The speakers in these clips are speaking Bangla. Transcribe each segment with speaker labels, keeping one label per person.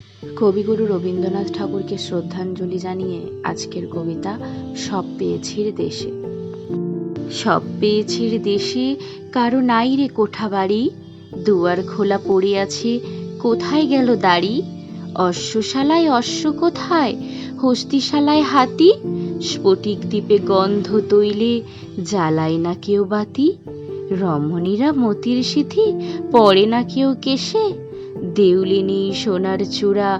Speaker 1: কবিগুরু রবীন্দ্রনাথ ঠাকুরকে শ্রদ্ধাঞ্জলি জানিয়ে আজকের কবিতা সব পেয়েছির দেশে। সব পেয়েছির দেশে কারো নাই রে কোঠা বাড়ি, দুয়ার খোলা পড়ে আছে কোথায় গেল দাড়ি। অশ্বশালায় অশ্ব কোথায়, হস্তিশালায় হাতি, স্ফটিক দ্বীপে গন্ধ তৈলে জ্বালায় না কেউ বাতি। রমণীরা মতির সিথি পড়ে না কেউ কেশে, দেউলিনী সোনার চূড়া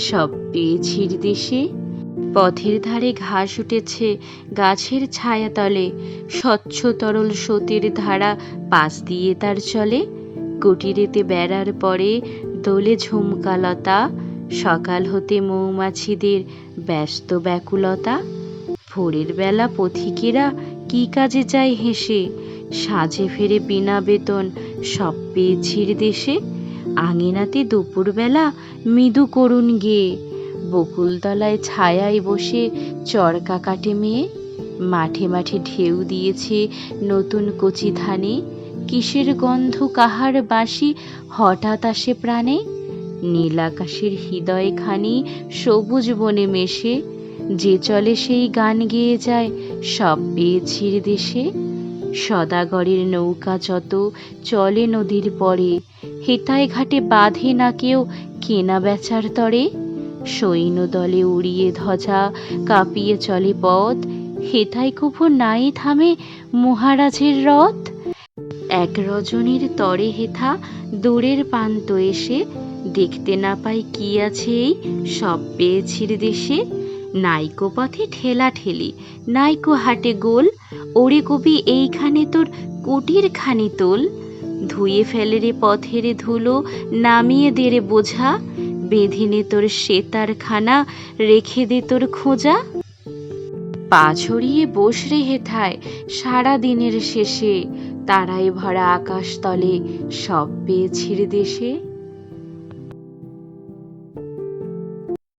Speaker 1: সব পেয়েছির দেশে। পথের ধারে ঘাস উঠেছে গাছের ছায়াতলে, স্বচ্ছ তরল স্রোতের ধারা পাশ দিয়ে তার চলে। কুটিরেতে বেড়ার পরে দোলে ঝুমকালতা, সকাল হতে মৌমাছিদের ব্যস্ত ব্যাকুলতা। ভোরের বেলা পথিকেরা কি কাজে যায় হেসে, সাঁঝে ফেরে বিনা বেতন সব পেয়েছির দেশে। আঙিনাতে দুপুরবেলা মৃদু করুণ গেয়ে, বকুলতলায় ছায়ায় বসে চরকা কাটে মেয়ে। মাঠে মাঠে ঢেউ দিয়েছে নতুন কচি ধানে, কিসের গন্ধ কাহার বাঁশি হঠাৎ আসে প্রাণে। নীল আকাশের হৃদয়খানি সবুজ বনে মেশে, যে চলে সেই গান গেয়ে যায় সব পেয়েছির দেশে। সদাগরের নৌকা যত চলে নদীর পরে, হেতায় ঘাটে বাঁধে না কেউ কেনা বেচার তরে। সৈন্য দলে উড়িয়ে ধ্বজা কাঁপিয়ে চলে পথ, হেথায় কভু নাই থামে মহারাজের রথ। এক রজনীর তরে হেথা দূরের প্রান্ত এসে, দেখতে না পাই কি আছে এই সব পেয়েছির দেশে। নাইকো পথে ঠেলা ঠেলি, নাইকো হাটে গোল, ওরে কবি এইখানে তোর কুটির খানি তোল। ধুয়ে ফেলে রে পথের ধুলো, নামিয়ে দে রে বোঝা, বেঁধে নে তোর সেতার খানা, রেখে দে তোর খোঁজা। পা ছড়িয়ে বস রে হেথায় সারা দিনের শেষে, তারায় ভরা আকাশ তলে সব পেয়েছির দেশে।